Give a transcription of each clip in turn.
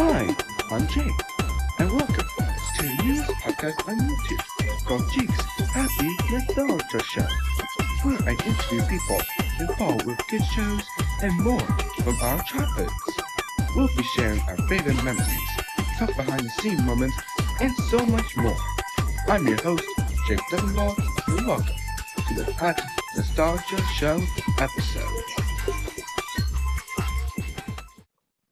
Hi, I'm Jake, and welcome to the newest podcast on YouTube called Jake's Happy Nostalgia Show, where I interview people involved with good shows and more from our childhoods. We'll be sharing our favorite memories, talk behind the scene moments, and so much more. I'm your host, Jake Deffinbaugh, and welcome to the Happy Nostalgia Show episode.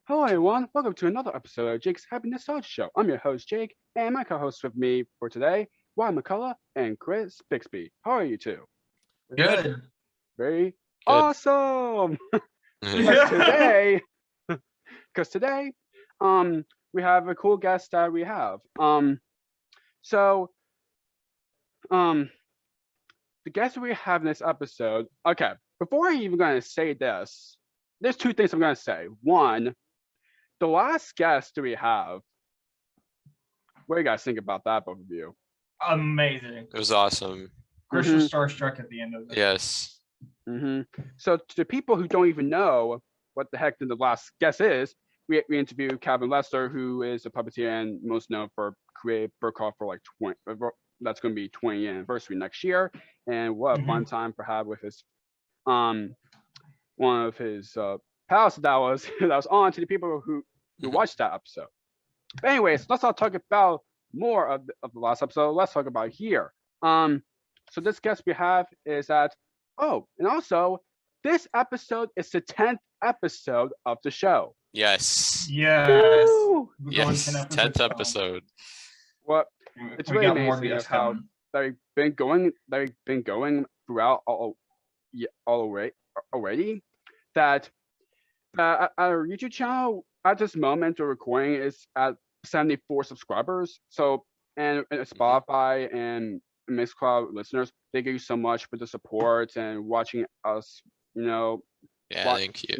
Hello everyone, welcome to another episode of Jake's Happy Nostalgia Show. I'm your host Jake, and my co-hosts with me for today, Wyatt McCullough and Chris Bixby. How are you two? Good. Very Good. awesome! Because today, we have a cool guest that we have. The guest we have in this episode, okay, before I'm even going to say this, there's two things I'm going to say. One, the last guest we have, what do you guys think about that, both of you? Amazing. It was awesome. Chris was starstruck at the end of it. Yes. So to the people who don't even know what the heck the last guest is, we interviewed Calvin Lester, who is a puppeteer and most known for creating Burkhoff for like 20. That's going to be 20th anniversary next year, and what a fun time for have with his one of his pals that was on to the people who watched that episode. But anyways, let's not talk about more of the last episode. Let's talk about here. So this guest we have is that. Oh, and also this episode is the 10th episode of the show. Yes. Yes. Woo! Yes. 10th episode. Well, it's really amazing of how they've been going throughout already. That our YouTube channel at this moment of recording is at 74 subscribers. So and Spotify and Mixcloud listeners, thank you so much for the support and watching us. Thank you.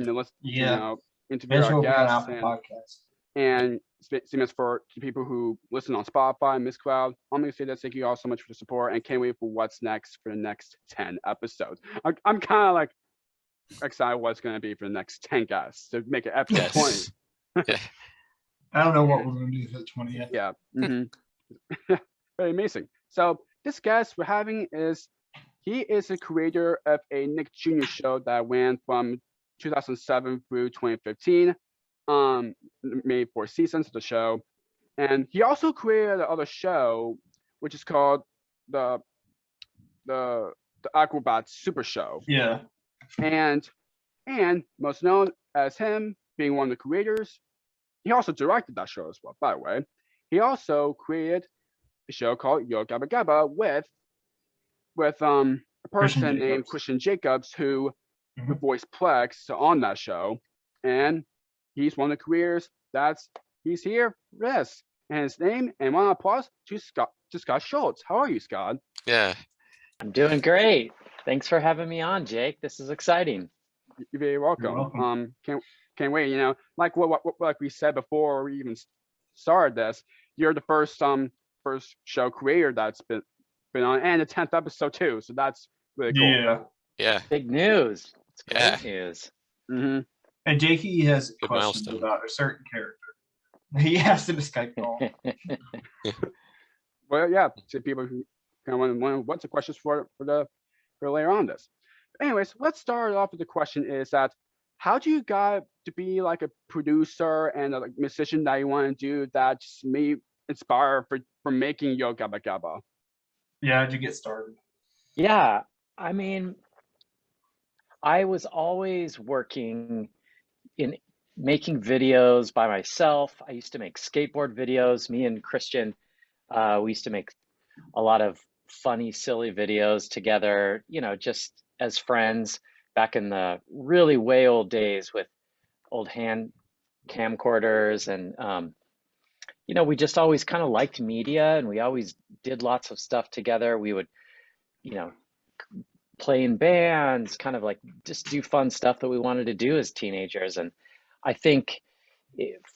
Interview our guests and same as for the people who listen on Spotify and Mixcloud. I'm gonna say that thank you all so much for the support and can't wait for what's next for the next 10 episodes. I'm kind of like excited what's going to be for the next 10 guests to make it episode 20. Yeah. I don't know what we're going to do for the 20th. Yeah. Very amazing. So this guest we're having he is the creator of a Nick Jr. show that ran from 2007 through 2015. Made 4 seasons of the show, and he also created another show which is called the Aquabats Super Show. Yeah. And most known as him being one of the creators, he also directed that show as well, by the way. He also created a show called Yo Gabba Gabba with a person named Christian Jacobs who voiced Plex on that show. And he's one of the creators he's here for this. And his name, and one applause to Scott Schultz. How are you, Scott? Yeah. I'm doing great. Thanks for having me on, Jake. This is exciting. You're very welcome. You're welcome. Can't wait. Like what like we said before we even started this, you're the first show creator that's been on, and the 10th episode too. So that's really cool. Yeah. Big news. It's great news. And Jakey has questions milestone. about a certain character. He asked in a Skype call. Well, yeah, to people who kind of want what's the questions for later on this. Anyways, let's start off with the question is that how do you got to be like a producer and a musician that you want to do that just me inspire for making Yo Gabba Gabba? Yeah, how'd you get started? Yeah, I mean, I was always working in making videos by myself. I used to make skateboard videos. Me and Christian, we used to make a lot of funny, silly videos together, just as friends back in the really way old days with old hand camcorders. And, we just always kind of liked media, and we always did lots of stuff together. We would, play in bands, kind of like just do fun stuff that we wanted to do as teenagers. And I think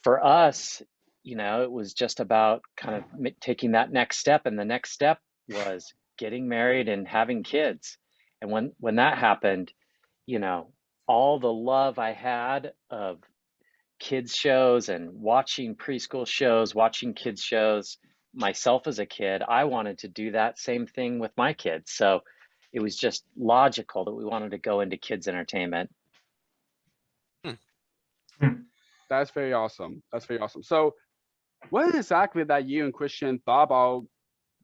for us, it was just about kind of taking that next step. And the next step was getting married and having kids. And when that happened, all the love I had of kids shows and watching preschool shows, watching kids shows myself as a kid, I wanted to do that same thing with my kids. So it was just logical that we wanted to go into kids entertainment. That's very awesome. That's very awesome. So what is exactly that you and Christian thought about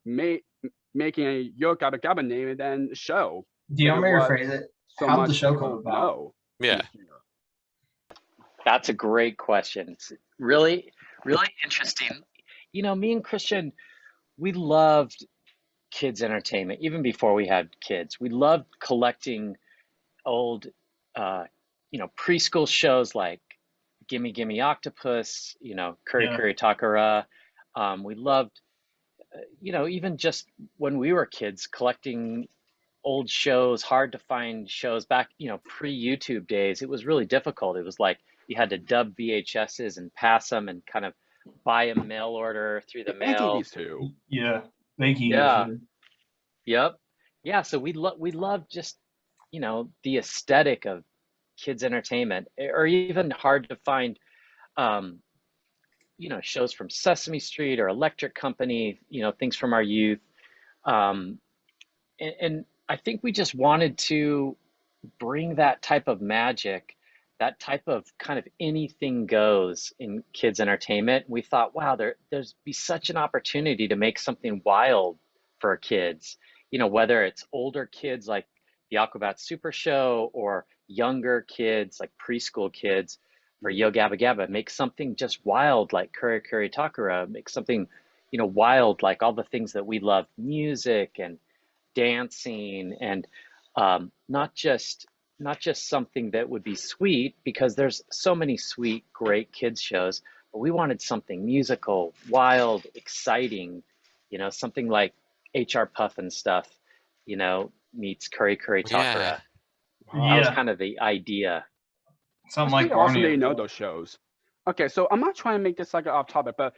making a Yo Gabba Gabba name and then show? Do you want me to What rephrase it? So How'd much the show people come about? know. Yeah. That's a great question. It's really, really interesting. You know, me and Christian, we loved kids entertainment even before we had kids. We loved collecting old, you know, preschool shows like Gimme Gimme Octopus, you know, Curry Curry Takara. We loved, you know, even just when we were kids, collecting old shows, hard to find shows back, you know, pre-YouTube days. It was really difficult. It was like you had to dub VHSs and pass them and kind of buy a mail order through the mail. Too. Yeah. Thank you. Yeah. Yep. Yeah. So we love just, you know, the aesthetic of kids entertainment, or even hard to find, you know, shows from Sesame Street or Electric Company, you know, things from our youth. And I think we just wanted to bring that type of magic, that type of kind of anything goes in kids entertainment. We thought, wow, there's be such an opportunity to make something wild for kids, you know, whether it's older kids like the Aquabats Super Show or younger kids like preschool kids for Yo Gabba Gabba. Make something just wild like Curry Curry Takara. Make something, you know, wild like all the things that we love, music and dancing, and not just something that would be sweet, because there's so many sweet, great kids shows, but we wanted something musical, wild, exciting, you know, something like HR Puff and Stuff, you know, meets Curry Curry Takara. That was kind of the idea. Something like awesome Barney. that you know those shows. Okay, so I'm not trying to make this like off topic, but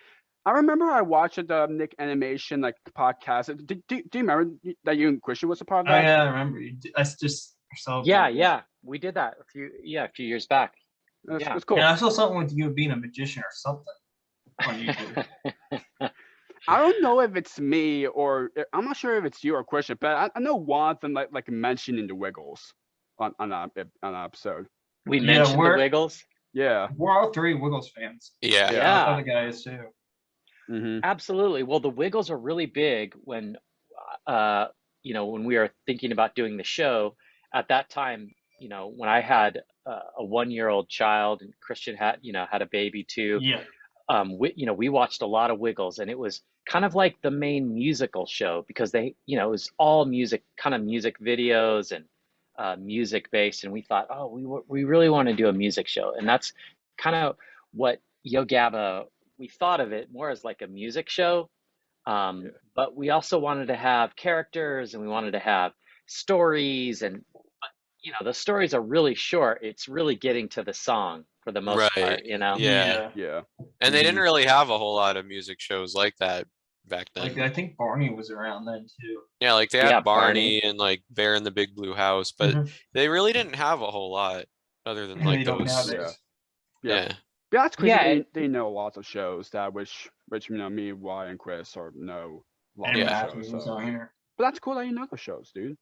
I remember I watched the Nick Animation like podcast. Do you remember that you and Christian was a part of that? Oh yeah, I remember. That's just yourself. Yeah, we did that a few years back. It's cool. Yeah, I saw something with you being a magician or something on YouTube. I don't know if it's me or I'm not sure if it's you or Christian, but I know one of them like mentioning the Wiggles on an episode. We mentioned the Wiggles. Yeah, we're all three Wiggles fans. Yeah. The other guy is too. Mm-hmm. Absolutely. Well, the Wiggles are really big when, you know, when we were thinking about doing the show at that time, you know, when I had a 1-year-old child and Christian had a baby too. Yeah. We watched a lot of Wiggles, and it was kind of like the main musical show because they, you know, it was all music, kind of music videos and music based. And we thought, oh, we really want to do a music show. And that's kind of what Yo Gabba, we thought of it more as like a music show. But we also wanted to have characters, and we wanted to have stories, and you know, the stories are really short. It's really getting to the song for the most part, you know? Yeah. And they didn't really have a whole lot of music shows like that back then. Like, I think Barney was around then too. Yeah, like they had Barney and like Bear in the Big Blue House, but they really didn't have a whole lot other than like those. Yeah, that's crazy. They know lots of shows that which you know, me, Wyatt, and Chris know lots of shows. But that's cool that you know those shows, dude.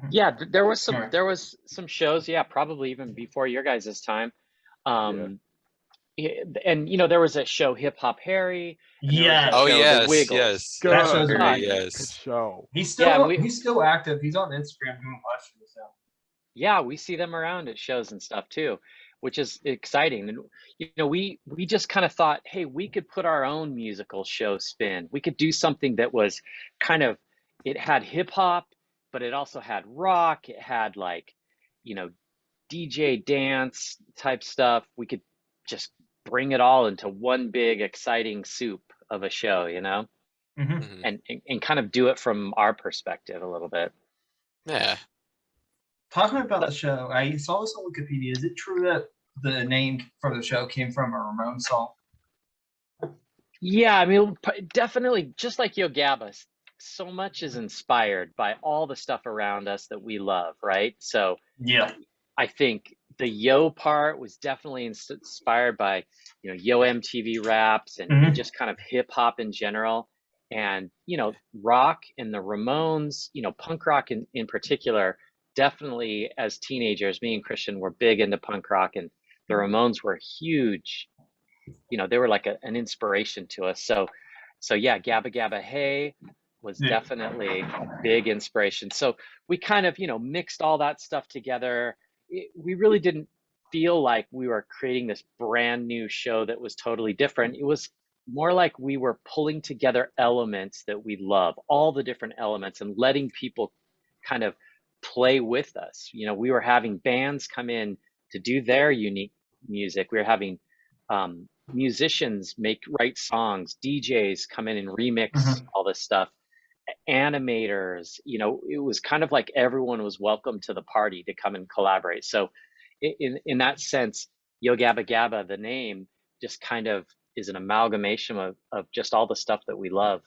Yeah, there was some shows, probably even before your guys' time. And you know, there was a show, Hip Hop Harry. Yes. Oh yes, Wiggles. That show's great. Good show. He's still active. He's on Instagram doing live shows now. Yeah, we see them around at shows and stuff too, which is exciting. And you know, we just kind of thought, hey, we could put our own musical show spin. We could do something that was kind of, it had hip hop, but it also had rock. It had like, you know, DJ dance type stuff. We could just bring it all into one big exciting soup of a show, you know, and kind of do it from our perspective a little bit. Yeah. Talking about the show, I saw this on Wikipedia. Is it true that the name for the show came from a Ramones song? Yeah, I mean, definitely, just like Yo Gabba, so much is inspired by all the stuff around us that we love, right? So yeah, I think the yo part was definitely inspired by, yo MTV raps and just kind of hip hop in general. And, rock and the Ramones, punk rock in particular, definitely as teenagers, me and Christian were big into punk rock, and the Ramones were huge. They were like an inspiration to us. So yeah, Gabba Gabba Hey was definitely a big inspiration. So we kind of, mixed all that stuff together. We really didn't feel like we were creating this brand new show that was totally different. It was more like we were pulling together elements that we love, all the different elements, and letting people kind of play with us. We were having bands come in to do their unique music. We were having musicians write songs, DJs come in and remix all this stuff, animators. It was kind of like everyone was welcome to the party to come and collaborate. So in that sense, Yo Gabba Gabba, the name, just kind of is an amalgamation of just all the stuff that we love.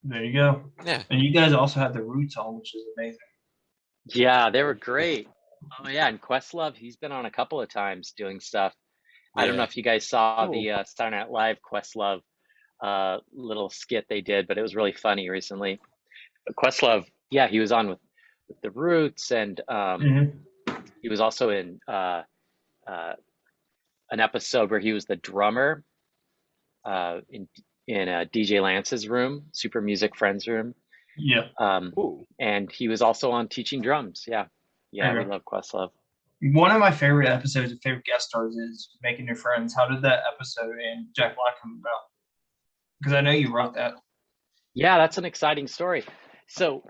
There you go. Yeah. And you guys also have the Roots on, which is amazing. Yeah, they were great. Oh yeah, and Questlove, he's been on a couple of times doing stuff. I don't know if you guys saw the Saturday Night Live Questlove little skit they did, but it was really funny recently. But Questlove, yeah, he was on with the Roots, and he was also in an episode where he was the drummer in DJ Lance's room, Super Music Friends room. Yeah. And he was also on Teaching Drums. Yeah, we love Questlove. One of my favorite episodes and favorite guest stars is Making New Friends. How did that episode and Jack Black come about? Because I know you wrote that. Yeah, that's an exciting story. So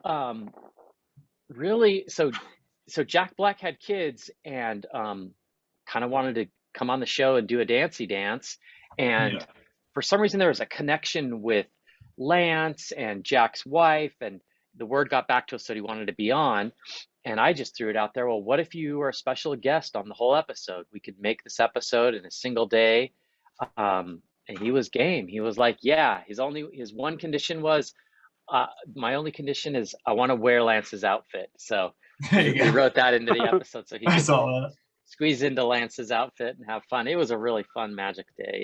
really, so Jack Black had kids and kind of wanted to come on the show and do a dancey dance. And for some reason, there was a connection with Lance and Jack's wife, and the word got back to us that he wanted to be on. And I just threw it out there. Well, what if you were a special guest on the whole episode? We could make this episode in a single day. And he was game. He was like, yeah, his one condition was, my only condition is I want to wear Lance's outfit. So he wrote that into the episode so he could squeeze into Lance's outfit and have fun. It was a really fun Magic Day.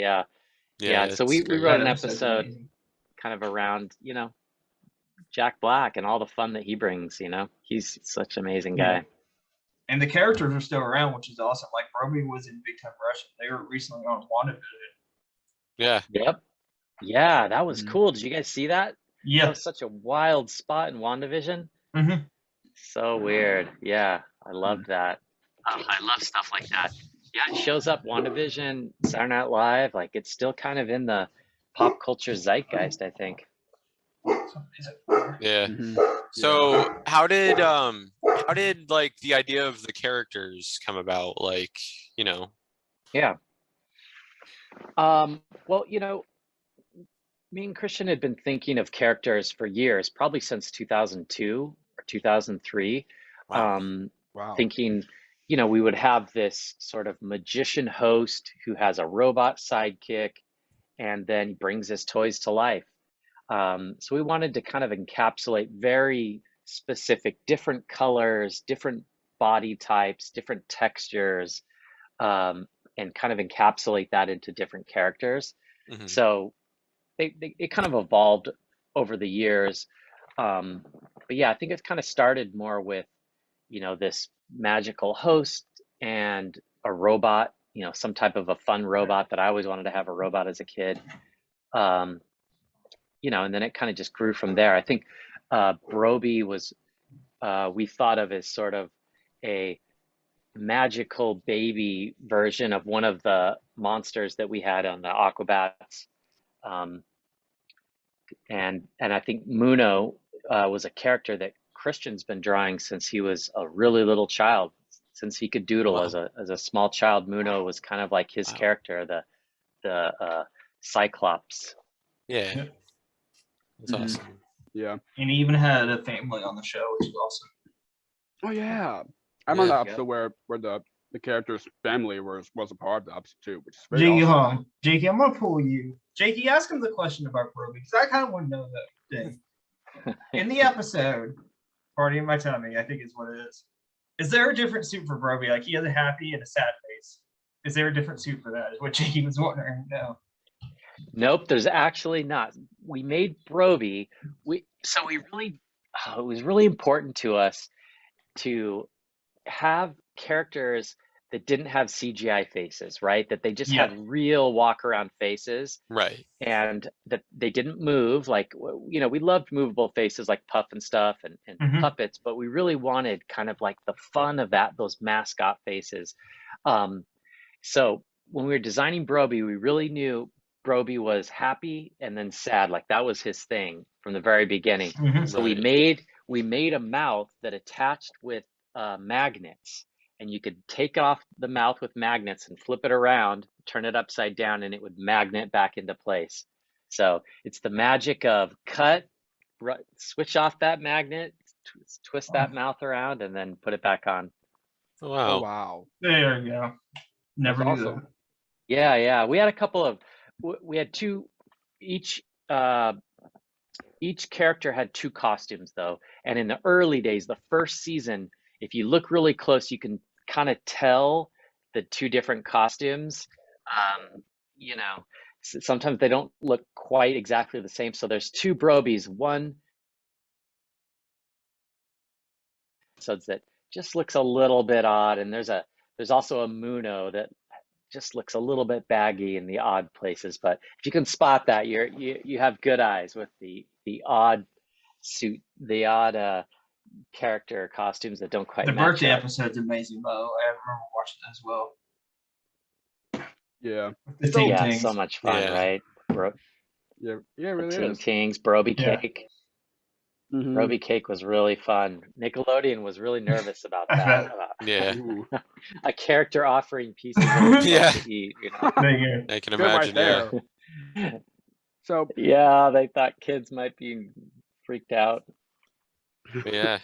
Yeah. So we wrote an episode kind of around, Jack Black and all the fun that he brings. He's such an amazing guy. And the characters are still around, which is awesome. Like Brobee was in Big Time Russian. They were recently on WandaVision. Yeah. Yep. Yeah, that was cool. Did you guys see that? Yeah. That was such a wild spot in WandaVision. So weird. Yeah, I loved that. I love stuff like that. Yeah, it shows up WandaVision, Saturday Night Live. Like, it's still kind of in the pop culture zeitgeist, I think. Yeah. So how did like the idea of the characters come about? Like, Yeah. Well, me and Christian had been thinking of characters for years, probably since 2002 or 2003. Wow. Thinking, we would have this sort of magician host who has a robot sidekick and then brings his toys to life. So we wanted to kind of encapsulate very specific, different colors, different body types, different textures, and kind of encapsulate that into different characters. So it kind of evolved over the years. But yeah, I think it's kind of started more with, this magical host and a robot, some type of a fun robot that I always wanted to have a robot as a kid. And then it kind of just grew from there. I think Brobee was, we thought of as sort of a magical baby version of one of the monsters that we had on the Aquabats. And I think Muno was a character that Christian's been drawing since he was a really little child. Since he could doodle as a small child, Muno was kind of like his character, the Cyclops. Yeah. That's awesome. Yeah. And he even had a family on the show, which is awesome. Oh yeah. I'm on the episode where the character's family was a part of the episode too, which is very Jakey, awesome. Jakey, I'm gonna pull you. Jakey, ask him the question about Brobee, because I kind of want to know that thing. In the episode, Party in My Tummy, I think is what it is. Is there a different suit for Brobee? Like he has a happy and a sad face. Is there a different suit for that? Is what Jakey was wondering. No. Nope, there's actually not. We made Brobee. It was really important to us to have characters that didn't have CGI faces, right? That they just Yeah. had real walk around faces Right. and that they didn't move. Like, you know, we loved movable faces like Puff and stuff and Mhm. puppets, but we really wanted kind of like the fun of those mascot faces. So when we were designing Brobee, we really knew Brobee was happy and then sad. Like that was his thing from the very beginning. Mhm. So Right. we made a mouth that attached with magnets, and you could take off the mouth with magnets and flip it around, turn it upside down, and it would magnet back into place. So it's the magic of cut, switch off that magnet, twist that mouth around, and then put it back on. Oh Wow. wow. There you go. Never That's knew awesome. Yeah. We had a couple of, we had two, each character had two costumes though. And in the early days, the first season, if you look really close, you can kind of tell the two different costumes. You know, sometimes they don't look quite exactly the same. So there's two Brobies, one so that just looks a little bit odd. And there's also a Muno that just looks a little bit baggy in the odd places. But if you can spot that, you have good eyes with the odd suit, the odd character costumes that don't quite The match birthday up. episode's amazing, Mo. I remember watching it as well. Yeah. The So- Ting Yeah, Tings. so much fun, Yeah. right? Yeah, it really Ting is. Tings, Brobee Yeah. Cake. Mhm. Brobee Cake was really fun. Nickelodeon was really nervous about I that. bet. About Yeah. Ooh, a character offering pieces that it's supposed Yeah. to eat, you know. There you go. I can good right imagine. Yeah. there. So Yeah, they thought kids might be freaked out. But yeah.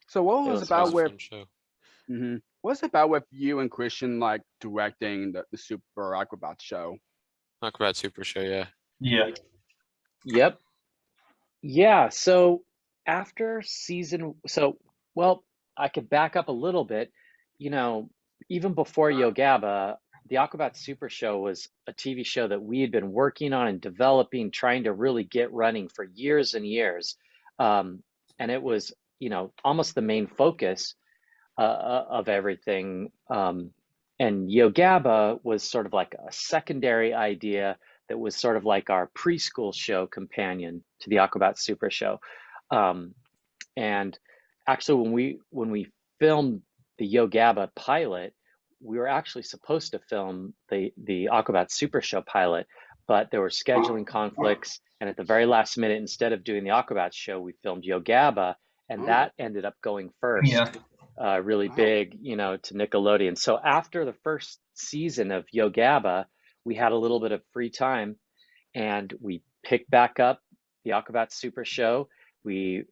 so what It was was It was about a with fun show. what's about with you and Christian like directing the Super Aquabats show? Aquabat Super Show. Yeah. Yeah. Yep. Yeah, so after well, I could back up a little bit. You know, even before Yo Gabba, the Aquabat Super Show was a TV show that we had been working on and developing, trying to really get running for years and years. And it was, you know, almost the main focus of everything. And Yo Gabba was sort of like a secondary idea that was sort of like our preschool show companion to the Aquabat Super Show. And actually, when we filmed the Yo Gabba pilot, we were actually supposed to film the Aquabat Super Show pilot, but there were scheduling conflicts. And at the very last minute, instead of doing the Aquabat show, we filmed Yo Gabba, and that ended up going first. Yeah. Really big, you know, to Nickelodeon. So after the first season of Yo Gabba, we had a little bit of free time, and we picked back up the Aquabat Super Show. We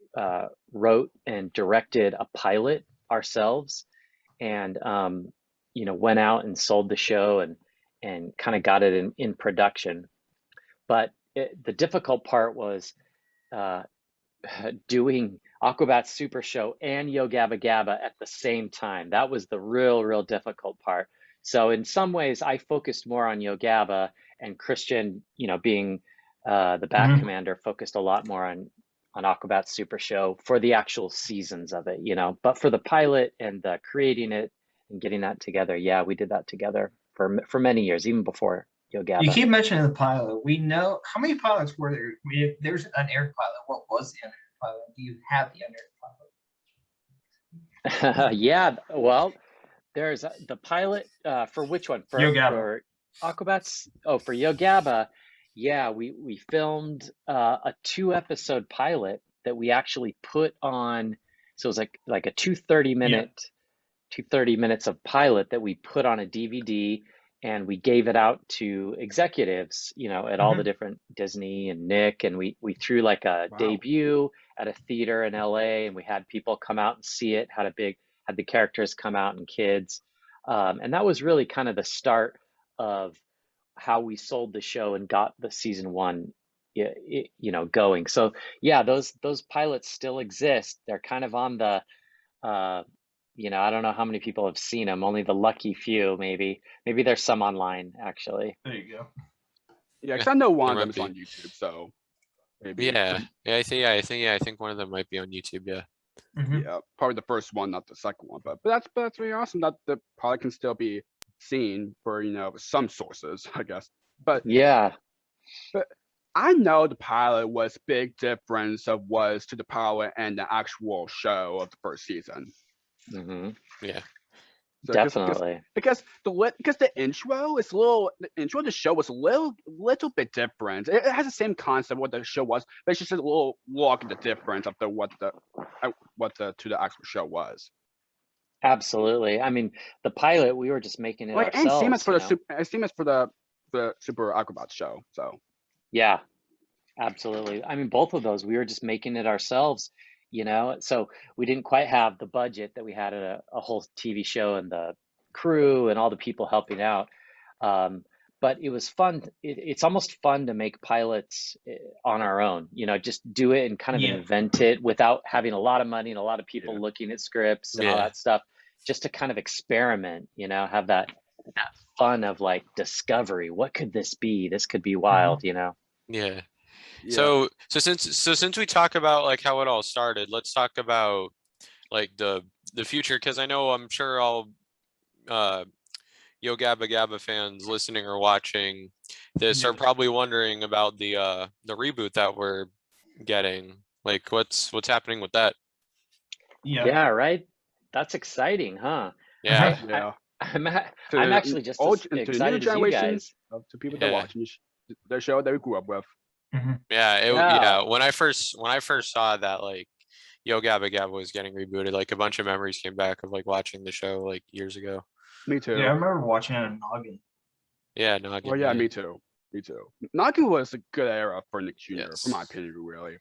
wrote and directed a pilot ourselves, and you know, went out and sold the show and kind of got it in production. But the difficult part was doing Aquabat Super Show and Yo Gabba Gabba at the same time. That was the real difficult part. So in some ways, I focused more on Yo Gabba, and Christian, you know, being the back commander, focused a lot more on Aquabat Super Show for the actual seasons of it, you know. But for the pilot and creating it and getting that together, yeah, we did that together for many years, even before Yo Gabba. You keep mentioning the pilot. We know how many pilots were there? There's an unaired pilot. What was the unaired pilot? Do you have the unaired pilot? Yeah, well, there's the pilot for which one? Yo Gabba. For Aquabats? Oh, for Yo Gabba. Yeah, we filmed a 2-episode pilot that we actually put on. So it was like a 230 minutes of pilot that we put on a DVD, and we gave it out to executives, you know, at all the different Disney and Nick, and we threw like a debut at a theater in LA, and we had people come out and see it, had the characters come out and kids. And that was really kind of the start of how we sold the show and got the season 1, you know, going. So yeah, those pilots still exist. They're kind of on the You know, I don't know how many people have seen them. Only the lucky few, maybe. Maybe there's some online actually. There you go. Yeah, because I know one of there them is might on YouTube, so maybe. Yeah, I think one of them might be on YouTube. Yeah. Mhm. Yeah, probably the first one, not the second one. But that's really awesome that the product can still be seen for some sources, I guess. But Yeah. I know the pilot was big difference of was to the pilot and the actual show of the first season. Hmm. Yeah. So Definitely. because the intro is the intro of the show was a little bit different. It has the same concept what the show was, but it's just a little walk in the difference of what the to the actual show was. Absolutely. I mean, the pilot, we were just making it Like, and same as ourselves, for you the know? same as for the Super Aquabats show. So Yeah, absolutely. I mean, both of those, we were just making it ourselves, you know? So we didn't quite have the budget that we had at a whole TV show and the crew and all the people helping out. But it was fun. It's almost fun to make pilots on our own, you know, just do it and kind of Yeah. invent it without having a lot of money and a lot of people Yeah. looking at scripts and all Yeah. that stuff, just to kind of experiment, you know, have that fun of like discovery. What could this be? This could be wild, you know? Yeah. yeah. So since we talk about like how it all started, let's talk about like the future, because I'm sure all Yo Gabba Gabba fans listening or watching this are Yeah. probably wondering about the reboot that we're getting. Like what's happening with that? Yeah. Yeah, right. That's exciting, huh? Yeah. Yeah. I'm To I'm the actually just old as to the new excited as you generation guys. to people that Yeah. watch the show that we grew up with. Mhm. Yeah, Yeah. when I first saw that like Yo Gabba Gabba was getting rebooted, like a bunch of memories came back of like watching the show like years ago. Me too. Yeah, I remember watching it on Noggin. Yeah, no, Well, yeah, me too. Me too. Noggin was a good era for Nick Jr. Yes. For my opinion, really.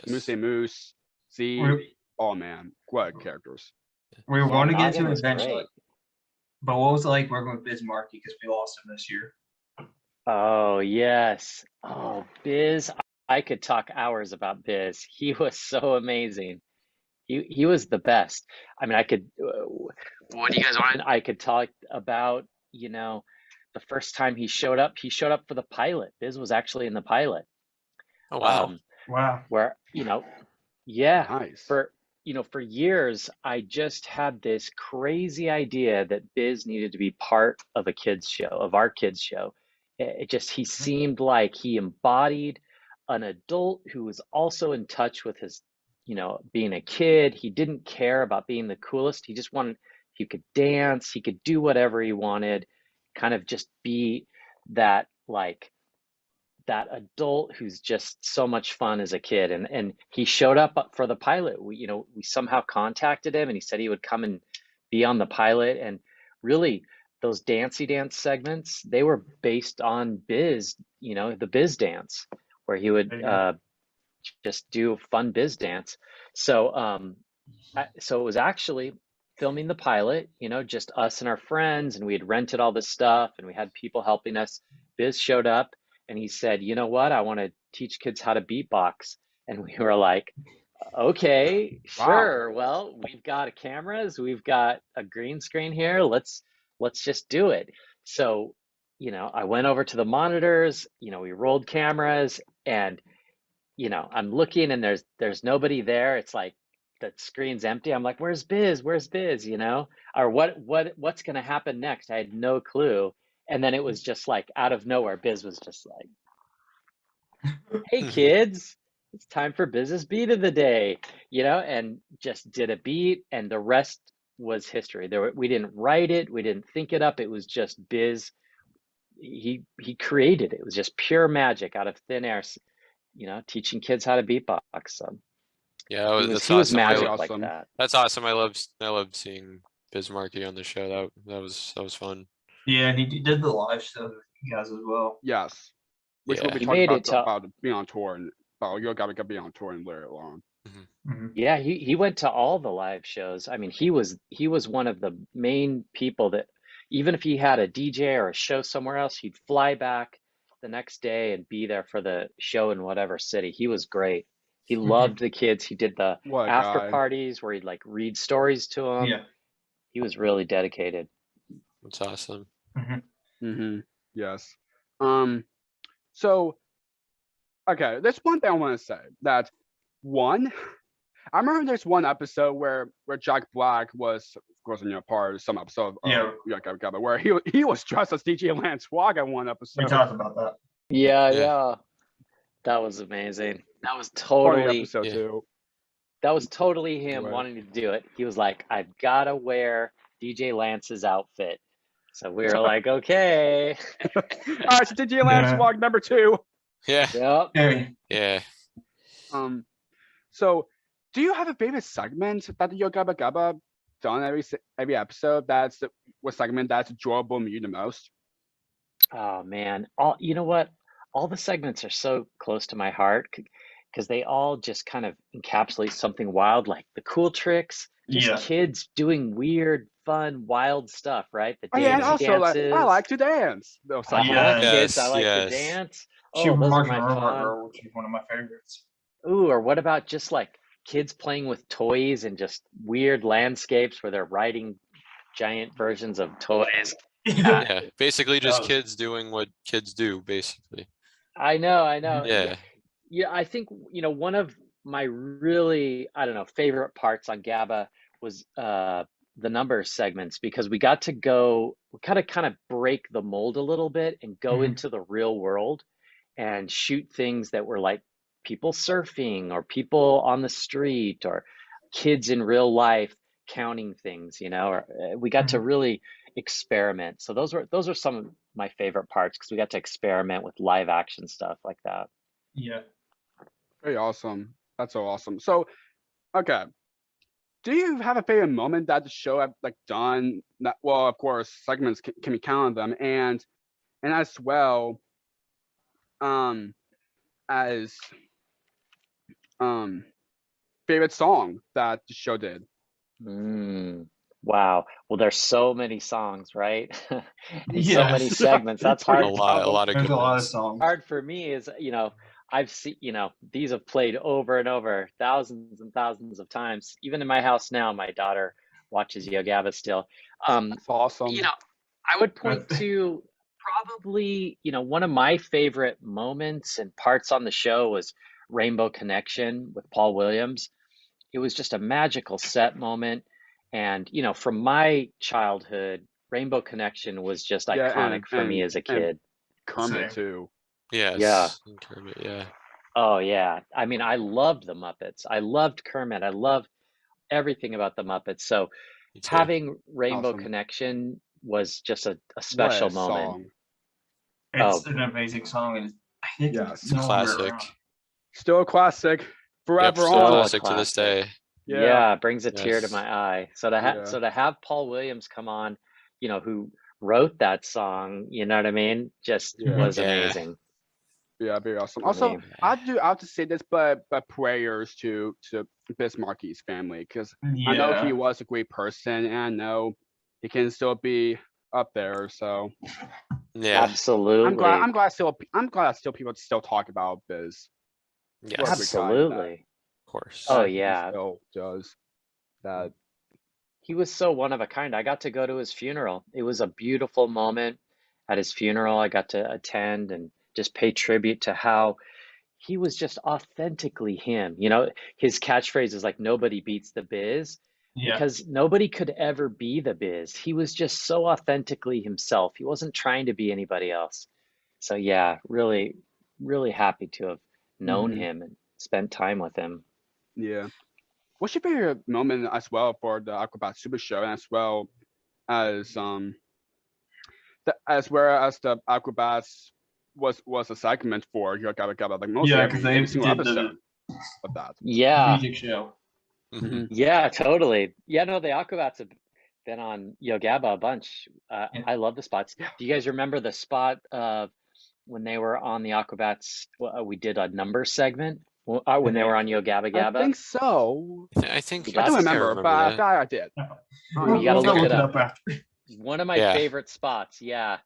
Yes. Moose, Z, We, oh man, what characters. we Yeah, want to get Noggin to it was eventually. great. But what was it like working with Biz Markie, because we lost him this year? Oh, yes. Oh, Biz. I could talk hours about Biz. He was so amazing. He was the best. I mean, I could, what do you guys want? I could talk about, you know, the first time he showed up for the pilot. Biz was actually in the pilot. Oh wow. Wow. Where, you know, yeah, Nice. for years, I just had this crazy idea that Biz needed to be part of a kids show, of our kids show. It just, he seemed like he embodied an adult who was also in touch with his, you know, being a kid. He didn't care about being the coolest. He just wanted, he could dance, he could do whatever he wanted, kind of just be that like that adult who's just so much fun as a kid. And he showed up for the pilot. We, you know, we somehow contacted him and he said he would come and be on the pilot. And really those dancey dance segments, they were based on Biz, you know, the Biz dance, where he would just do fun Biz dance. So so it was actually filming the pilot, you know, just us and our friends, and we had rented all this stuff and we had people helping us. Biz showed up and he said, you know what, I want to teach kids how to beatbox. And we were like, okay, sure. Well, we've got cameras, we've got a green screen here. Let's just do it. So, you know, I went over to the monitors, you know, we rolled cameras, and, you know, I'm looking and there's nobody there. It's like the screen's empty. I'm like, where's Biz? Where's Biz? You know, or what's going to happen next? I had no clue. And then it was just like out of nowhere, Biz was just like, hey kids, it's time for Biz's beat of the day, you know, and just did a beat, and the rest was history. We didn't write it, we didn't think it up. It was just Biz. He created it. It was just pure magic out of thin air, you know, teaching kids how to beatbox. So Yeah, he that's was awesome. magic Awesome. like that. That's awesome. I love seeing Biz Markie on the show. That was fun. Yeah, and he did the live stuff with you guys as well. Yes. Which Yeah. we'll be He talking made it about being on tour and about Yo Gabba Gabba being on tour and later on. Yeah, he went to all the live shows. I mean, he was one of the main people that, even if he had a DJ or a show somewhere else, he'd fly back the next day and be there for the show in whatever city. He was great. He loved the kids. He did the What a after guy. parties where he'd like read stories to them. Yeah. He was really dedicated. That's awesome. Yes. So, okay, there's one thing I want to say. That one, I remember there's one episode where Jack Black was, of course, part of some episode of Gabba Gabba, where he was dressed as DJ Lance Swag in one We episode. talked about that. Yeah. That was amazing. That was Funny totally episode too. that was totally him Right. wanting to do it. He was like, I've got to wear DJ Lance's outfit. So we were like, okay. All right, so DJ Lance Yeah. Swag number 2. Yeah. Yep. Hey, Yeah. So do you have a favorite segment that Yo Gabba Gabba done every episode? What segment that's enjoyable to you the most? Oh man. You know what? All the segments are so close to my heart because they all just kind of encapsulate something wild, like the cool tricks, just Yeah. kids doing weird, fun, wild stuff, right? The Oh yeah, and dancey also dances. I like to dance. Those Ah, segments. kids, I Yes, like to yes. dance. Super Oh, those are Market my fun. which is one of my favorites. Ooh, or what about just like kids playing with toys and just weird landscapes where they're riding giant versions of toys? Yeah. Basically just Oh. kids doing what kids do, basically. I know. Yeah. Yeah, I think, one of my really, I don't know, favorite parts on Gabba was the number segments, because we got to kind of break the mold a little bit and go Mhm. into the real world and shoot things that were like people surfing or people on the street or kids in real life counting things, or we got to really experiment. So those are some of my favorite parts, because we got to experiment with live action stuff like that. Yeah. Very awesome. That's so awesome. So, okay. Do you have a favorite moment that the show have done? That, well, of course, segments can be counted them, and as well, as favorite song that the show did. Wow. Well, there's so many songs, right? And so Yes. many segments. That's hard. A lot of There's good a lot of ones. songs. Hard for me is, I've seen, these have played over and over thousands and thousands of times. Even in my house now, my daughter watches Yo Gabba still. That's awesome. I would point to probably, one of my favorite moments and parts on the show was Rainbow Connection with Paul Williams. It was just a magical set moment. And, from my childhood, Rainbow Connection was just Yeah, iconic for me as a kid. Kermit Same. too. Yes. Yeah. and Kermit, yeah. Oh, yeah. I mean, I loved the Muppets. I loved Kermit. I loved everything about the Muppets. So Me too. having Rainbow Awesome. Connection was just a What special a moment. song. It's an amazing song, and I think Yes. it's no longer Classic. around. Still a classic. Yep, Forever still on. on. classic to this Classic. day. Yeah, it brings a tear to Yes. my eye. So to have Paul Williams come on, who wrote that song, you know what I mean? Just Yeah. was Yeah. amazing. Yeah, very awesome. For Also, me. I have to say this, but prayers to Biz Markie's family, because I know he Yeah. was a great person, and I know he can still be up there. So Yeah. Absolutely. I'm glad still people still talk about Biz. Yes. What a great guy that Absolutely. Of course. Oh, he yeah. still does that. He was so one of a kind. I got to go to his funeral. It was a beautiful moment at his funeral. I got to attend and just pay tribute to how he was just authentically him. His catchphrase is like, nobody beats the Biz, Yeah. because nobody could ever be the Biz. He was just so authentically himself. He wasn't trying to be anybody else. So yeah, really, really happy to have known Mhm. him and spent time with him. Yeah. What's your favorite moment as well for the Aquabats Super Show, and as well as the Aquabats was a segment for Yo Gabba Gabba, like mostly Yeah, 'cause they every single did the- episode of that. Yeah. Music show. Mhm. Yeah, totally. Yeah, no, the Aquabats have been on Yo Gabba a bunch. I love the spots. Do you guys remember the spot when they were on the Aquabats? We did a number segment when they were on Yo Gabba I Gabba. think so. I think You I got don't to remember, but I that. thought I did. We'll gotta go look it up after. One of my Yeah. favorite spots. Yeah,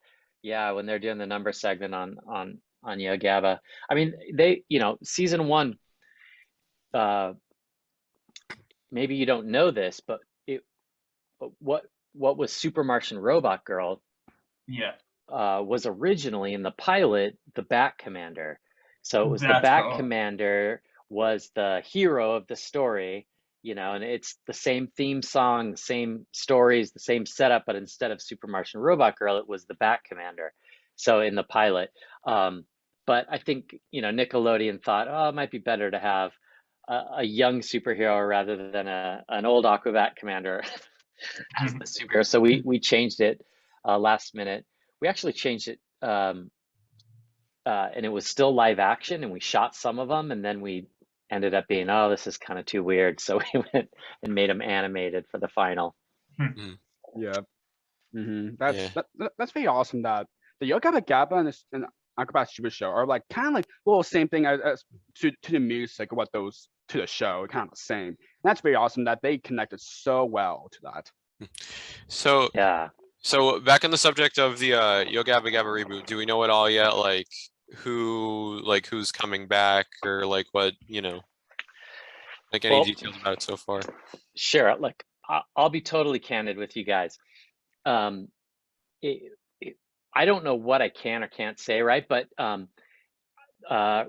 when they're doing the number segment on Yo Gabba. I mean, they, season 1. Maybe you don't know this, but what was Super Martian Robot Girl Yeah. was originally in the pilot the Bat Commander. So it was the That's Bat cool. Commander was the hero of the story, and it's the same theme song, the same stories, the same setup, but instead of Super Martian Robot Girl, it was the Bat Commander. So in the pilot, but I think Nickelodeon thought, oh, it might be better to have a young superhero rather than an old Aquabat commander as the superhero. So we changed it last minute. We actually changed it, and it was still live action, and we shot some of them, and then we ended up being, oh, this is kind of too weird. So we went and made them animated for the final. Yeah. Yeah. That's very awesome that the Yo Gabba Gabba and Aquabats Super Show are like kind of like little same thing as to the music, what those to the show, kind of the same. And that's very awesome that they connected so well to that. So Yeah. So back on the subject of the Yo Gabba Gabba reboot, do we know it all yet? Like who's coming back, or like what, like any details about it so far? Sure. Look, I'll be totally candid with you guys. I don't know what I can or can't say, right? But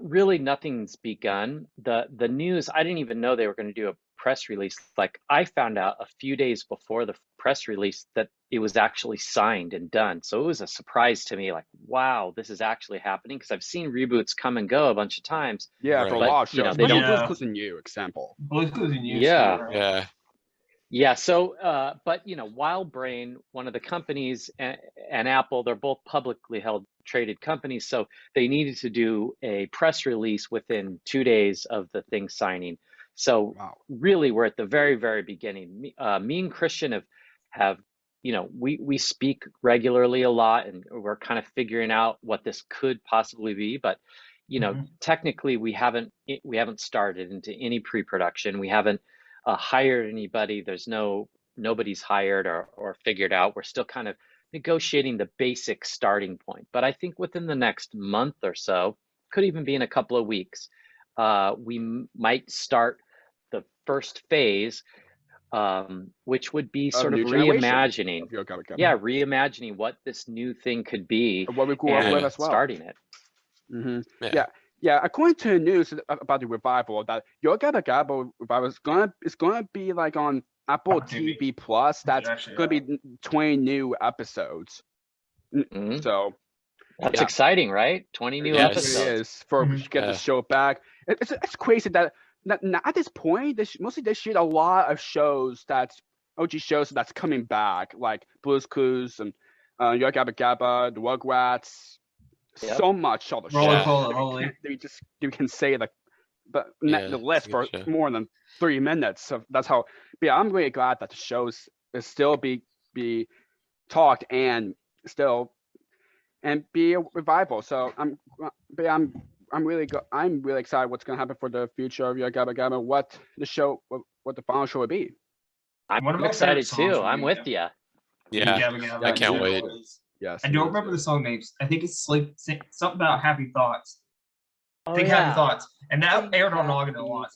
really nothing's begun. The news, I didn't even know they were going to do a press release. Like, I found out a few days before the press release that it was actually signed and done. So it was a surprise to me, like, wow, this is actually happening, because I've seen reboots come and go a bunch of times. Yeah, Right. for a But, lot of shows. they Especially don't- Blue's Clues and You example. Blue's Clues and You. Yeah. Yeah. So, but Wild Brain, one of the companies, and Apple, they're both publicly held traded companies. So they needed to do a press release within 2 days of the thing signing. So Wow. really, we're at the very, very beginning. Me and Christian have we speak regularly a lot, and we're kind of figuring out what this could possibly be. But technically, we haven't started into any pre-production. We haven't hired anybody. There's nobody's hired or figured out. We're still kind of negotiating the basic starting point. But I think within the next month or so, could even be in a couple of weeks, we might start the first phase, which would be sort of new generation reimagining. of Yo Gabba Gabba. Yeah, reimagining what this new thing could be, What we grew up and with as well. starting it. Yeah. According to the news about the revival, that Yo Gabba Gabba revival is gonna be like on Apple TV Plus. That's gonna be 20 new episodes. Mhm. So That's yeah. exciting, right? 20 new Yes. episodes. it is for to get the show back. It's crazy that at this point, mostly they shoot a lot of shows that's OG shows that's coming back, like Blue's Clues and Yo Gabba Gabba, the Rugrats. Yep. So much of the Roller show. Cola, that Holy. you can say like, but Yeah, the list it's a for good show. more than 3 minutes. So that's how. But yeah, I'm really glad that the shows is still be talked and still and be a revival. So I'm really excited what's gonna happen for the future of Yo Gabba Gabba. What the final show will be. I'm One of my excited favorite songs too. from I'm Yo with Gabba. you. Yeah. Gabba Gabba. I can't wait. Yes. I don't remember the song names. I think it's like something about Happy Thoughts. Oh, Think yeah. Happy Thoughts. And that aired on Noggin a lot.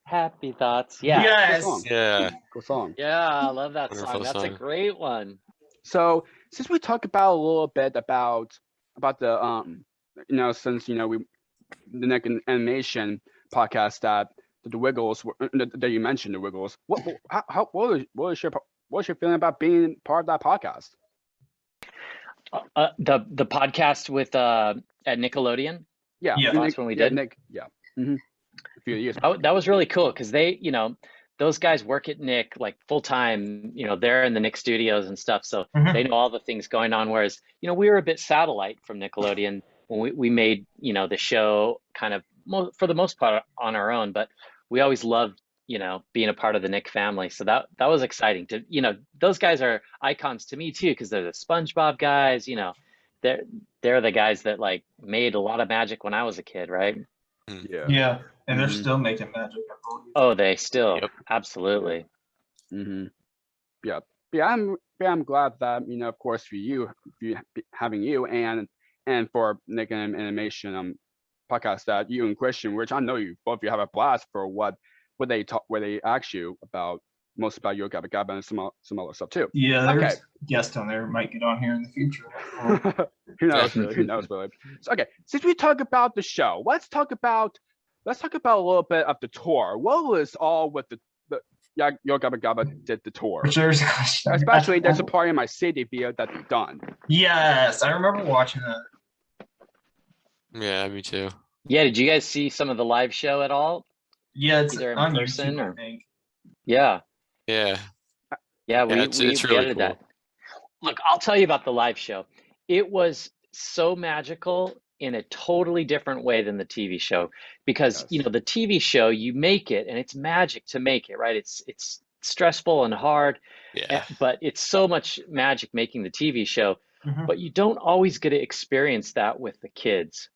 Happy thoughts. Yeah. Yes. Good song. Yeah. Good song. Yeah, I love that Wonderful song. That's a song. great one. So since we talked about a little bit about the since we the next animation podcast that the Wiggles that you mentioned, the Wiggles. What was your feeling about being part of that podcast? The podcast with at Nickelodeon. Yeah, Yeah. The last one we did. Nick, yeah. A few years. That was really cool, because they, those guys work at Nick like full time. They're in the Nick studios and stuff, so they know all the things going on. Whereas, we were a bit satellite from Nickelodeon when we made, the show kind of for the most part on our own. But we always loved, being a part of the Nick family. So that was exciting to, those guys are icons to me too, because they're the SpongeBob guys. They're the guys that like made a lot of magic when I was a kid, right? Yeah. Yeah. And they're Mhm. still making magic, I believe. Oh, they still, Yep. absolutely. Yeah. I'm glad that of course for you having you and for Nick and Animation podcast that you and Christian, which I know both of you have a blast for what they ask you about most about Yo Gabba Gabba and some other stuff too. Yeah, there's Okay. guests on there who might get on here in the future. Who knows? Really? Who knows? Really? So, okay, since we talk about the show, let's talk about a little bit of the tour. What was all with the Yo Gabba Gabba did the tour? There's a question. Especially there's a part in my city video that they've done. Yes, I remember watching that. Yeah, me too. Yeah, did you guys see some of the live show at all? Yeah, it's Either in on person YouTube, or- I think. Yeah. Yeah. Yeah, we it's really edited that. Look, I'll tell you about the live show. It was so magical in a totally different way than the TV show because, Yes. the TV show, you make it and it's magic to make it, right? It's stressful and hard, Yeah. but it's so much magic making the TV show, Mhm. but you don't always get to experience that with the kids.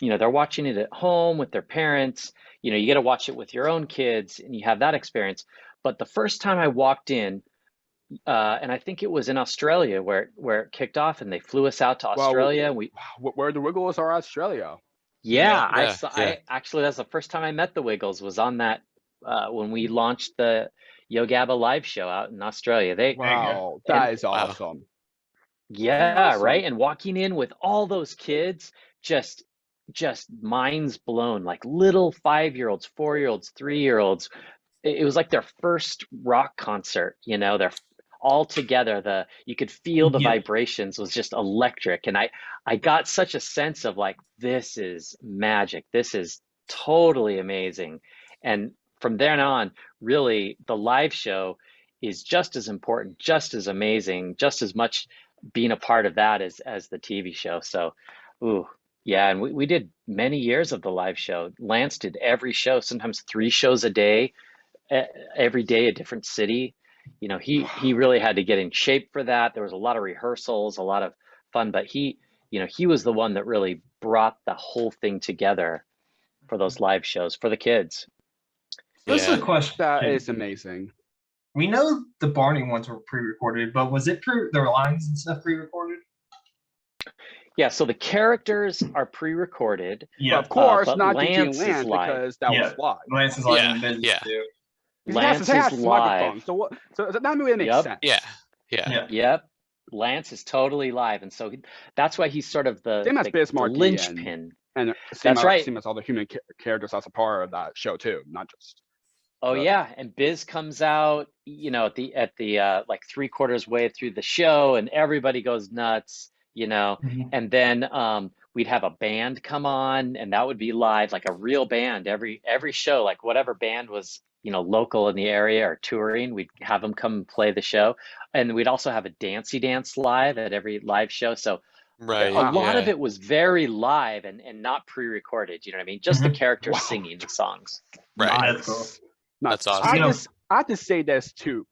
They're watching it at home with their parents. You get to watch it with your own kids and you have that experience. But the first time I walked in, and I think it was in Australia where it kicked off, and they flew us out to Australia. And Where the Wiggles are, Australia. yeah, yeah. Actually, that's the first time I met the Wiggles was on that when we launched the Yo Gabba live show out in Australia. Wow, that is awesome. Yeah, Awesome. right. And walking in with all those kids, just minds blown, like little 5-year-olds, 4-year-olds, 3-year-olds. It was like their first rock concert, they're all together. You could feel the Yeah. vibrations was just electric. And I got such a sense of like, this is magic. This is totally amazing. And from then on, really the live show is just as important, just as amazing, just as much being a part of that as the TV show. So, yeah. And we did many years of the live show. Lance did every show, sometimes 3 shows a day, every day a different city. He really had to get in shape for that. There was a lot of rehearsals, a lot of fun, but he was the one that really brought the whole thing together for those live shows for the kids. This is Yeah. a question. That is amazing. We know the Barney ones were pre-recorded, but was it their lines and stuff pre-recorded? Yeah, so the characters are pre-recorded. Yeah, Of course, but not Lance DJ is Lance live. because that Yeah. was live. Lance is like Yeah, in the business yeah. too. Lance He has is a microphone, live. so that really makes Yep. sense. Yeah. Yeah. Yeah. Yep. Lance is totally live. And so that's why he's sort of the Same as Biz Markie linchpin. And That's right. Same as all the human characters as a part of that show too, not just. Oh yeah, and Biz comes out, at the like 3/4 way through the show, and everybody goes nuts, Mhm. and then we'd have a band come on, and that would be live, like a real band. Every show, like whatever band was local in the area or touring, we'd have them come and play the show, and we'd also have a dancey dance live at every live show. So Right. a lot yeah. of it was very live and not pre-recorded. You know what I mean? Just the Mhm. characters Wow. singing the songs. Right. That's cool. Nice. That's awesome. I have to say this too.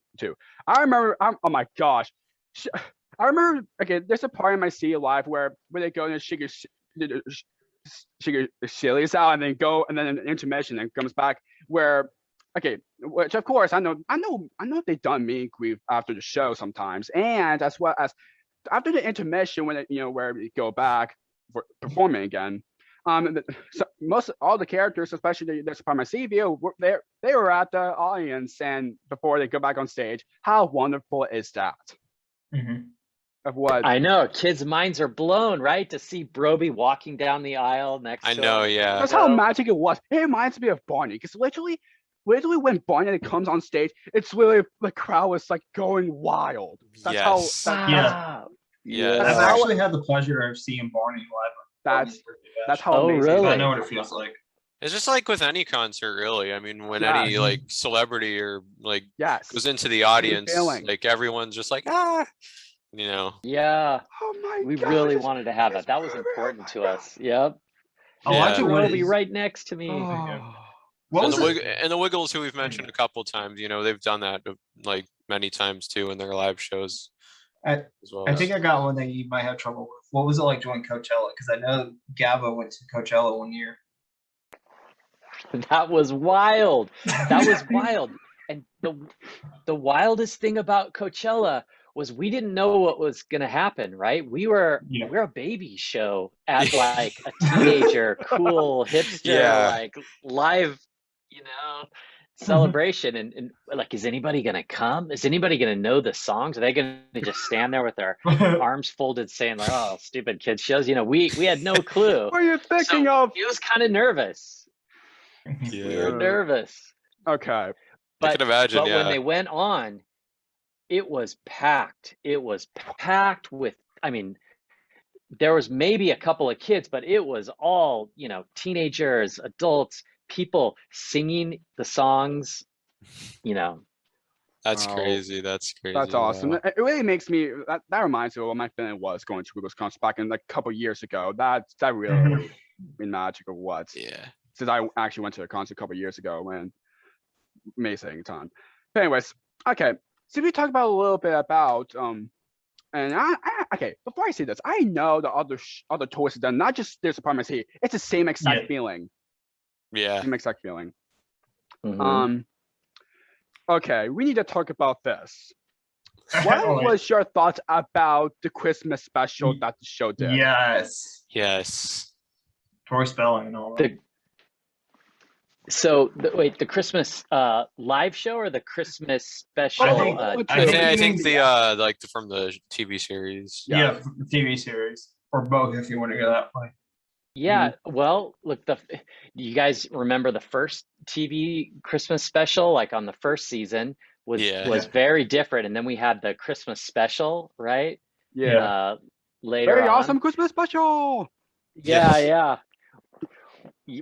I remember. Oh my gosh. I remember. Okay, there's a part in my city live where they go and shake your chilies out and then go and then an intermission and comes back where. Okay, which of course I know they've done meet and greet after the show sometimes, and as well as after the intermission when where we go back for performing again. So all the characters, especially this part of my CV, they were at the audience and before they go back on stage. How wonderful is that? Mhm. Of what I know, kids' minds are blown, right? To see Brobee walking down the aisle next I to know, him. yeah. that's how magic it was. It reminds me of Barney because literally when Barney comes on stage, it's really the crowd was like going wild. That's Yes. how. Yeah. Yes. I've how- actually had the pleasure of seeing Barney live. That's how Oh, amazing. really? I know what it feels like. It's just like with any concert, really. I mean, when Yeah. any like celebrity or like Yes. goes into the audience, feeling. like everyone's just like, ah, Yeah, Oh my we God, really it's- wanted to have that. it's That was perfect. important to us. Yep. I watch Yeah. it when Brobee it's- right next to me. Oh. What And was the, it? and the Wiggles, who we've mentioned a couple times, they've done that like many times too in their live shows I- as well. I think I got one that you might have trouble with. What was it like doing Coachella? Because I know Gabba went to Coachella one year. That was wild. That was wild. And the wildest thing about Coachella was we didn't know what was going to happen, right? We're a baby show at like a teenager, cool hipster, Yeah. like live, celebration, and like, is anybody gonna come? Is anybody gonna know the songs? Are they gonna just stand there with their arms folded, saying like, "Oh, stupid kid shows"? You know, we had no clue. What are you thinking So of? he was kind of nervous. We were Yeah. nervous. Okay. I But can imagine, when yeah. they went on, it was packed. It was packed with, I mean, there was maybe a couple of kids, but it was all, you know, teenagers, adults, people singing the songs, you know. That's Wow. crazy. That's crazy. That's awesome. Wow. It really makes me, that reminds me of what my feeling was going to Google's concert back in like a couple years ago. That really been magical. What? Yeah. Since I actually went to a concert a couple years ago, and amazing time. But anyways, okay. So we talked about a little bit about and okay. Before I say this, I know the other tours are done. Not just There's Apartments Here. It's the same exact Yeah. feeling. Yeah. Same exact feeling. Mhm. Okay, we need to talk about this. What was your thoughts about the Christmas special that the show did? Yes. Yes. Tori Spelling and all that. Wait, the Christmas live show or the Christmas special? I think the like from the TV series. Yeah, the TV series. Or both if you want to go that way. Yeah, well, look, you guys remember the first TV Christmas special, like on the first season, was very different, and then we had the Christmas special, right? Yeah. Later Very on. awesome Christmas special. Yeah.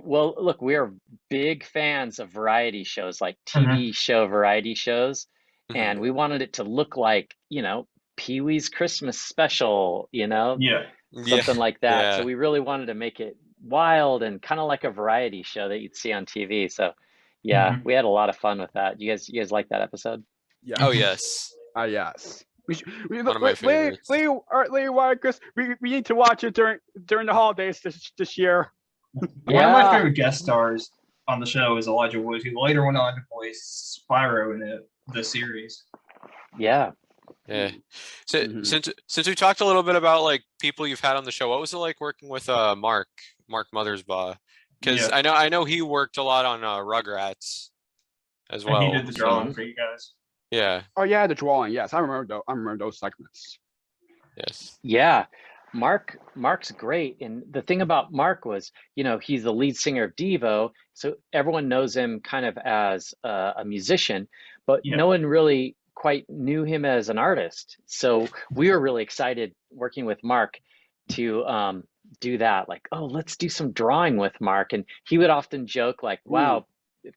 Well, look, we are big fans of variety shows, like TV show variety shows, and we wanted it to look like, you know, Pee-wee's Christmas special, you know? Yeah. Something like that. Yeah. So we really wanted to make it wild and kind of like a variety show that you'd see on TV. So yeah, we had a lot of fun with that. You guys like that episode? Yeah. Oh yes. Yes. One of my favorites. Wyatt, Chris, we need to watch it during the holidays this year. One of my favorite guest stars on the show is Elijah Wood, who later went on to voice Spyro in the series. Yeah. Yeah. So since we talked a little bit about like people you've had on the show, what was it like working with Mark Mothersbaugh? Because I know he worked a lot on Rugrats as well. And he did the drawing for you guys. Yeah. Oh yeah, the drawing. Yes, I remember those segments. Yes. Yeah. Mark's great. And the thing about Mark was, you know, he's the lead singer of Devo, so everyone knows him kind of as a musician, but no one really quite knew him as an artist. So we were really excited working with Mark to do that. Like, oh, let's do some drawing with Mark. And he would often joke like, wow,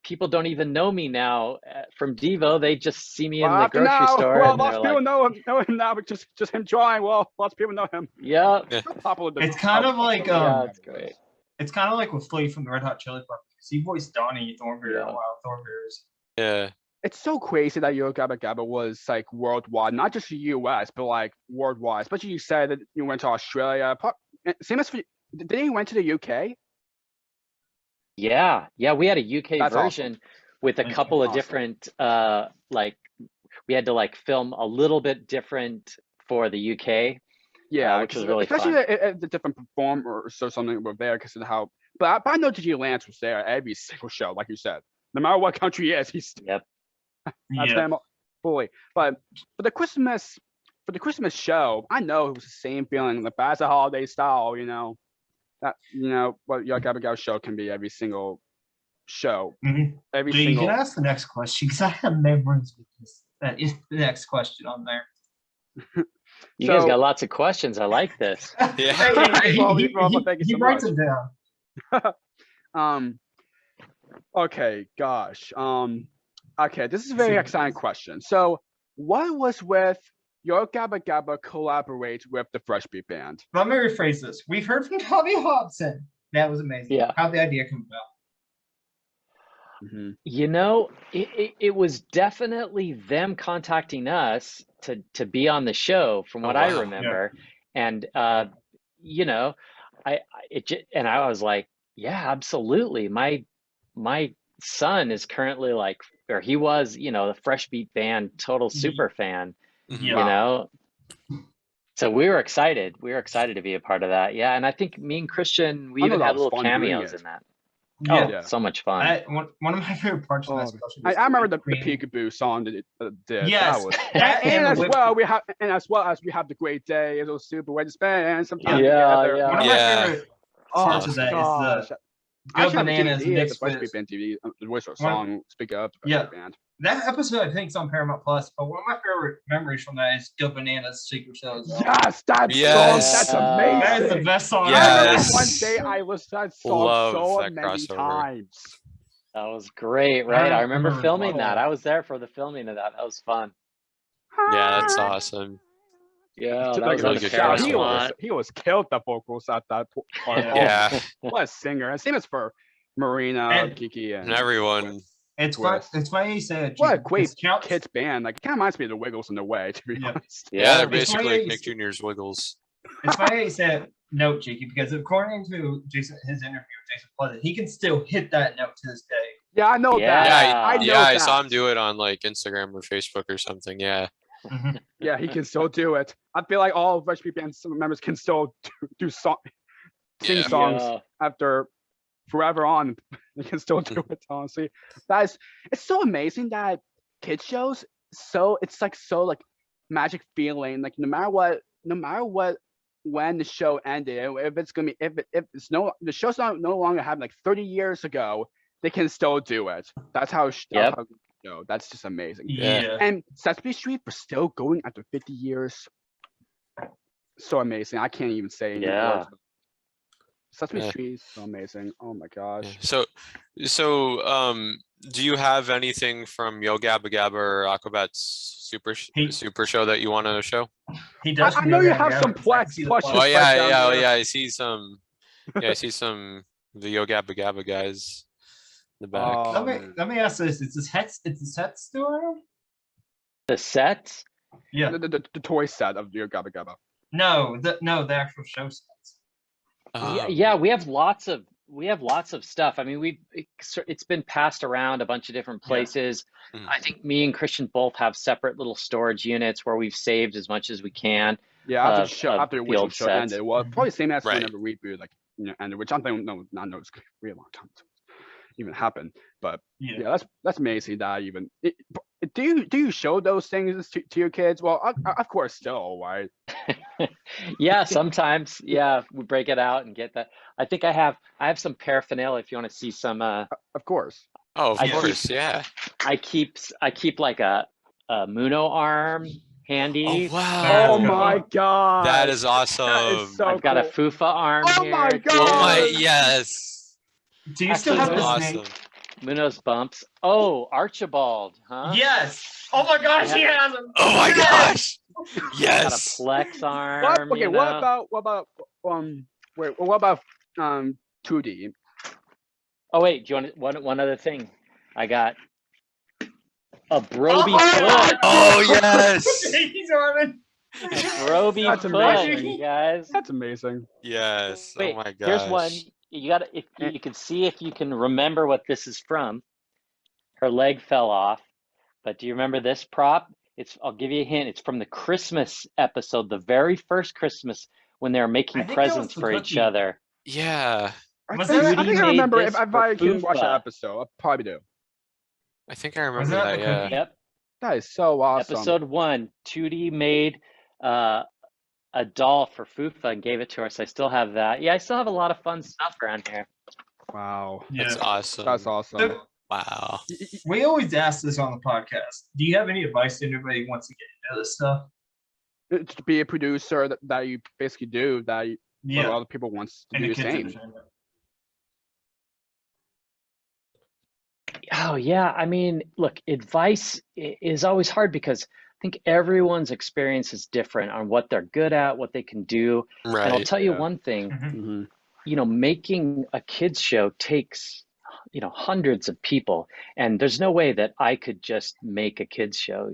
people don't even know me now from Devo. They just see me in the grocery store. Well, and lots of people know him now, but just him drawing. Well, lots of people know him. Yeah. It's kind of like it's great. It's kind of like with Flea from the Red Hot Chili Peppers. He voiced Donnie Thornberry on Wild Thornberrys. Yeah. It's so crazy that Yo Gabba Gabba was like worldwide, not just the US, but like worldwide. Especially you said that you went to Australia. Same as did you went to the UK? Yeah, we had a UK That's version with a couple of different like we had to like film a little bit different for the UK. Yeah, which was really especially fun. the different performers or something were there because of how. But I know G Lance was there every single show, like you said. No matter what country he is, he's that's him fully. But for the Christmas show, I know it was the same feeling. The Fast holiday style, you know, that what Yo Gabba Gabba show can be every single show. Every single. You can ask the next question because I have memories with this. That is the next question on there. You guys got lots of questions. I like this. Yeah. He writes it down. Okay, gosh. Okay, this is a very exciting question. So, what was with Yo Gabba Gabba collaborate with the Fresh Beat Band? Let me rephrase this. We've heard from Tommy Hobson. That was amazing. Yeah. How'd the idea come about? You know, it was definitely them contacting us to be on the show, from what I remember, and you know, I was like, yeah, absolutely. My son is currently like, or he was, you know, the Fresh Beat Band total super fan. You know, so we were excited. We were excited to be a part of that. Yeah, and I think me and Christian, we even had little cameos in that. Yeah. Oh, so much fun. One of my favorite parts of that special. I remember the peekaboo song that it did. Yes, That was, that and the as whip- well we have the great day. It was super way to spend some time Yeah, together. yeah. One of my favorite Oh parts of that is gosh. the I Go actually have a Bananas DVD, the mixed Spice with Band TV, the voice or One- song. Speak up, the Yeah. band. that episode. I think is on Paramount Plus. But one of my favorite memories from that is Go Bananas Secret Show. As well. Yes, that Yes. song. That's amazing. That is the best song. I remember Yes. one day I listened to that song Love so that many crossover. times. That was great, right? I remember remember filming that. watching. I was there for the filming of that. That was fun. Yeah, that's awesome. Yeah, Just that like was a on really the good shout. Paramount. He was killed the vocals at that part. Yeah. Yeah, What a singer. And same as for Marina, And- Kiki, and everyone. It's fun. Twist. It's funny you say it. What a Chief, great because Couch- kids band. Like it kind of reminds me of the Wiggles in a way, to be Yeah. honest. Yeah, Yeah. they're It's basically funny like you Nick say- Jr.'s Wiggles. It's funny you said note, Cheeky, because according to Jason, his interview with Jason Pleasant, he can still hit that note to this day. Yeah, I know Yeah. that. I know Yeah, I that. saw him do it on like Instagram or Facebook or something. Yeah. Yeah, he can still do it. I feel like all of Rush Band members can still do sing Yeah. songs Yeah. after forever on. They can still do it. Honestly, it's so amazing that kids shows. It's so magic feeling. Like no matter what, when the show ended, if it's gonna be if it's the show's no longer happening like 30 years ago, they can still do it. That's how. Yep. That's just amazing. Yeah. And Sesame Street for still going after 50 years. So amazing. I can't even say any Yeah. words. Sesame Yeah. Street is so amazing. Oh my gosh. So, do you have anything from Yo Gabba Gabba or Aquabats Super Show that you want to show? He does. I know you have some plushes. Oh right yeah, down yeah, there. yeah. I see some. Yeah, I see some the Yo Gabba Gabba guys in the back. Oh, Let me ask this: Is the set still around? The sets? Yeah. The toy set of your Gabba Gabba. No, the actual show sets. Yeah, we have lots of stuff. I mean, it's been passed around a bunch of different places. Mhm. I think me and Christian both have separate little storage units where we've saved as much as we can. Yeah, after Of- the show, of after the the original old show sets. ended, well, probably same as Right. whenever reboot, ended, which I don't know. Not know it's gonna be a long time to even happen. But yeah, that's amazing that even. Do you show those things to your kids? Well, of course, still, right? Yeah, sometimes. Yeah, we break it out and get that. I think I have some paraphernalia if you want to see some. Of course. Oh, of I course, yeah. I keep like a Muno arm handy. Oh wow. Oh my god. That is awesome. That is so I've got a cool. Fufa arm Oh here. my too. God. Oh my yes. Do you still Actually, have the Awesome. snake? Muno's bumps. Oh, Archibald, huh? Yes. Oh my gosh, he has him. Oh my gosh. Got a Yes. Plex arm. What? Okay, you what know? about wait, what about 2D? Oh wait, do you want one other thing? I got a Brobee foot. Oh yes. He's arming. A Brobee That's foot, amazing. you guys. That's amazing. Yes. Wait, Oh my gosh. here's one. You got if you can see if you can remember what this is from. Her leg fell off, but do you remember this prop? I'll give you a hint. It's from the Christmas episode, the very first Christmas when they were making I think that was presents the for each cookie. other. Yeah. I Was think, that- I think I Judy remember made if this I for can watch that Fufa. episode. I probably do. I think I remember that that. the Yeah. cookie? Yep. That is so awesome. Episode 1, 2D made a doll for Fufa and gave it to her. So I still have that. Yeah, I still have a lot of fun stuff around here. Wow. That's awesome. That's awesome. So, Wow. we always ask this on the podcast. Do you have any advice to anybody who wants to get into this stuff? To be a producer that you basically do that Yeah. other people wants to And do the the kids same. understand that. Oh, yeah. I mean, look, advice is always hard because I think everyone's experience is different on what they're good at, what they can do. And I'll Right. tell you yeah. one thing, Mhm. Mhm. making a kids show takes, hundreds of people. And there's no way that I could just make a kids show,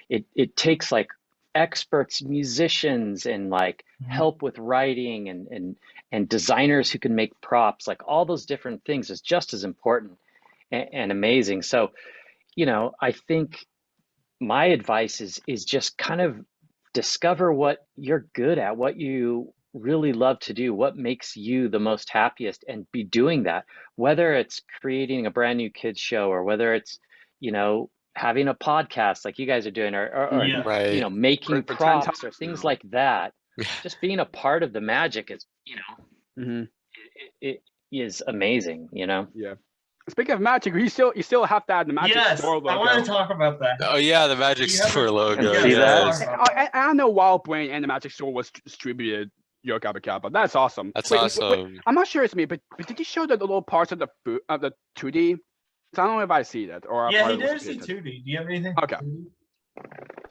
It takes like experts, musicians, and like Mhm. help with writing and designers who can make props. Like all those different things is just as important and amazing. So, I think my advice is just kind of discover what you're good at, what you really love to do, what makes you the most happiest, and be doing that, whether it's creating a brand new kids show or whether it's, you know, having a podcast like you guys are doing, or Yeah. Right. you know, making For 10 props or times things now. like that. Yeah. Just being a part of the magic is, you know, Mhm. it is amazing, you know. Yeah. Speaking of magic, you still have to add the magic Yes, store I logo. want to talk about that. Oh yeah, the Magic You have Store a- logo. See that? Yes. I know Wild Brain and the Magic Store was distributed Yo Gabba Gabba. That's awesome. That's Wait, awesome. I'm not sure it's me, but did you show the little parts of the 2D? So I don't know if I see that or Yeah, I he was did see created. 2D. Do you have anything? Okay. 2D?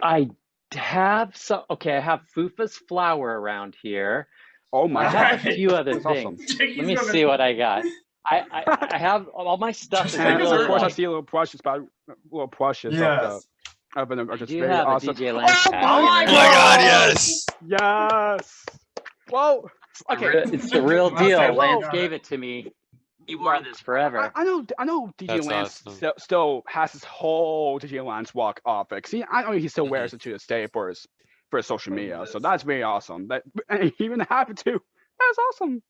I have some. Okay, I have Fufa's flower around here. Oh I my have god. a few other That's awesome. things. Let me see what I got. I have all my stuff is Just a And think little of course, I like, see little brushes, Yes. of an are just do very have awesome. a DJ Lance Oh hat. Oh my Oh my God, Whoa! yes. Yes. Whoa. Okay. It's the real Okay, deal. whoa. Lance gave it to me. He wore this forever. I know DJ That's Lance awesome. still has his whole DJ Lance walk outfit. See, I know he still wears it to this day for his social media. So that's very awesome. That and he even have it too. That's awesome.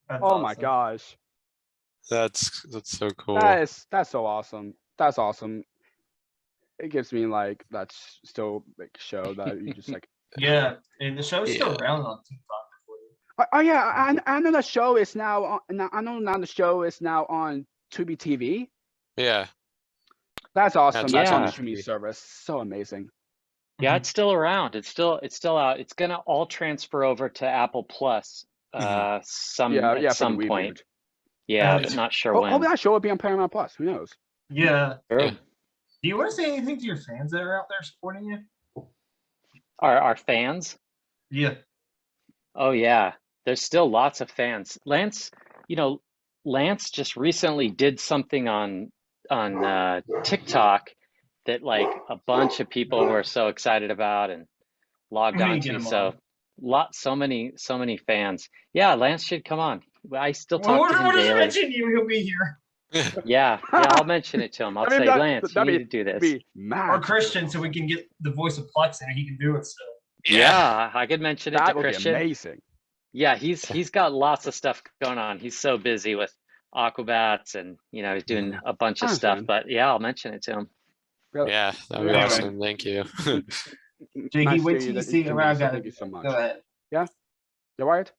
That's Oh my awesome. gosh. That's so cool. That's so awesome. That's awesome. It gives me like that's still like show that you just like Yeah, and the show's still Yeah. around on TikTok for you. oh yeah, I know the show is now on I know now the show is now on Tubi TV. Yeah. That's awesome. That's on the Yeah. streaming service. So amazing. Yeah, it's still around. It's still out. It's gonna all transfer over to Apple Plus Yeah, at some for the point. reboot. Yeah, Yeah. but not sure Hopefully when. that show will be on Paramount Plus. Who knows? Yeah. Sure. Yeah. Do you want to say anything to your fans that are out there supporting you? Our fans. Yeah. Oh yeah, there's still lots of fans. Lance, you know, Lance just recently did something on TikTok that like a bunch of people were so excited about and logged We need on to get to. him So so many fans. Yeah, Lance should come on. I still Well, talk to him we'll just daily. mention you. He'll be here. Yeah, I'll mention it to him. I'll I mean, say, that- Lance, you that'd need to do this. Be Or mad. Christian, so we can get the voice of Plex and he can do it still. Yeah, I could mention it That to would be Christian. amazing. Yeah, he's got lots of stuff going on. He's so busy with Aquabats and you know he's doing a bunch of stuff. Awesome. But yeah, I'll mention it to him. Yeah, that'd be Anyway. awesome. Thank you. Jakey, Nice wait to till you that see can where I be, so got Thank it. you so much. Go ahead. Yeah, Wyatt?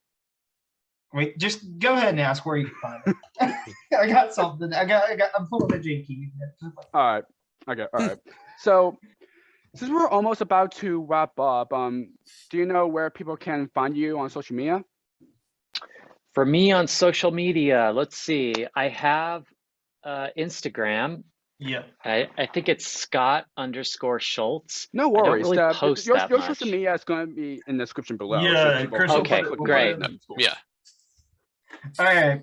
Wait, just go ahead and ask where you can find it. I got something. I'm pulling the Jakey. All right. Okay. All right. So since we're almost about to wrap up, do you know where people can find you on social media? For me on social media, let's see. I have Instagram. Yeah. I think it's Scott_Schultz. No don't worries. really post your that your much. social media is going to be in the description below. Yeah, people Chris will Okay, put it- we'll great. put it in the- Yeah. All right.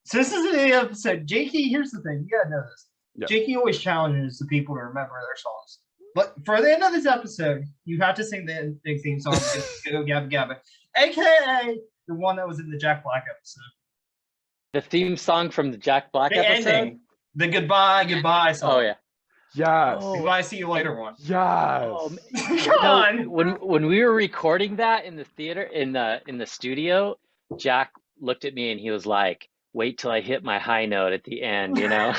So this is the episode. Jakey, here's the thing. You gotta know this. Yeah. Jakey always challenges the people to remember their songs. But for the end of this episode, you have to sing the big theme song, Go Gabba Gabba, aka the one that was in the Jack Black episode. The theme song from the Jack Black The episode. ending. The goodbye song. Oh yeah. Yes. Oh. Goodbye, see you later one. Yes. Oh, Come on. when we were recording that in the theater in the studio, Jack looked at me and he was like, "Wait till I hit my high note at the end," you know.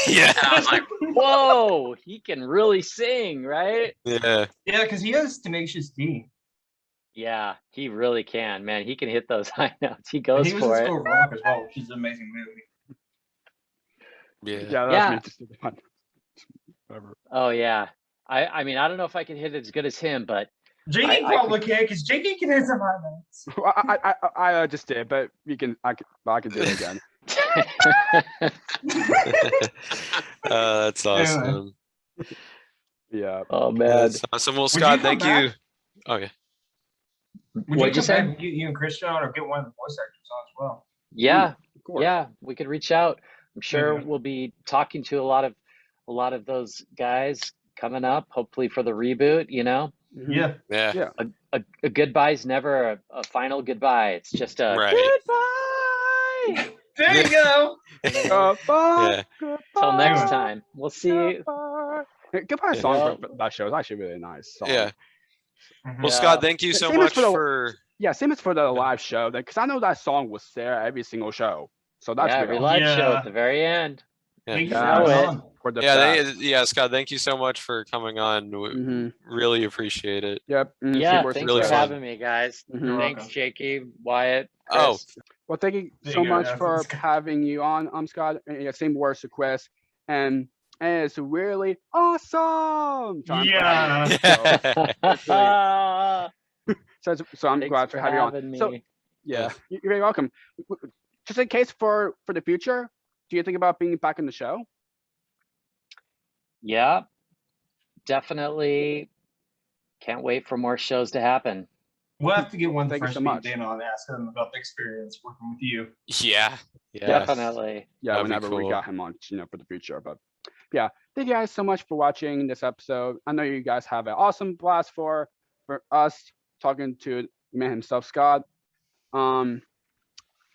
Yeah. I was like, "Whoa, he can really sing, right?" Yeah. Yeah, because he has Tenacious D. Yeah, he really can, man. He can hit those high notes. He And goes he was in for it. School of Rock as well, which is an amazing movie. Yeah. Yeah. That's Yeah. me just fun. Whatever. Oh yeah. I mean, I don't know if I can hit it as good as him, but Jakey I probably can, because Jakey can hit some high notes. Well, I just did, but I can do it again. That's awesome. Yeah. oh man. That's awesome. Well, you Scott, come thank you. back? Okay. Would What'd you come say? back and get you and Christian on, or get one of the voice actors on as well? Yeah, Of course. yeah, we could reach out. I'm sure Yeah. we'll be talking to a lot of those guys coming up, hopefully for the reboot, you know. Mhm. Yeah. Yeah. Yeah. A goodbye's never a final goodbye. It's just a Right. Goodbye. There you go. Goodbye. Yeah. till next Goodbye. time. We'll see you. Goodbye. Goodbye Yeah. song for that show is actually really nice. Song. Yeah. Mhm. Well, Yeah. Scott, thank you so Famous much for the- for. Yeah, same as for the live show, because I know that song was there every single show. So that's every real. live show Yeah. at the very end. Yeah. Thank you Yeah, for know coming it. on. For the Yeah, best. Scott, thank you so much for coming on. We Mhm. really appreciate it. Yep. Yeah, Skateboard thanks really for success. fun. having me, guys. Mhm. Thanks, welcome. Jakey, Wyatt, Oh, Chris. Well, thank you There so you go, much yeah, for that's good. having you on, Scott. And, yeah, same words to Chris. And it's really awesome. So I'm glad you- so I'm Thanks glad for to have you on. having me. So yeah, you're very welcome. Just in case for the future, do you think about being back in the show? Yeah, definitely. Can't wait for more shows to happen. We'll have to get one Thank you French so beat much. Dan on and ask him about the experience working with you. yeah. Definitely. Yeah, That'd be whenever we cool. got him on, for the future. But yeah, thank you guys so much for watching this episode. I know you guys have an awesome blast for us talking to the man himself, Scott.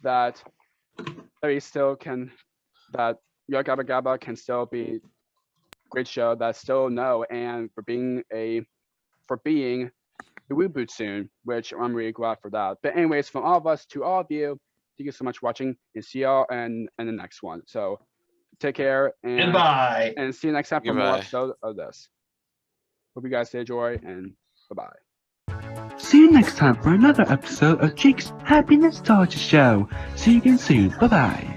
That he still can, that Your Gabba Gabba can still be a great show that still know, and for being a reboot soon, which I'm really glad for that. But anyways, from all of us to all of you, thank you so much for watching, and see y'all in the next one. So take care, and Goodbye. and see you next time for more Goodbye. episodes of this. Hope you guys enjoy, and bye-bye. See you next time for another episode of Jake's Happy Nostalgia Show. See you again soon. Bye bye.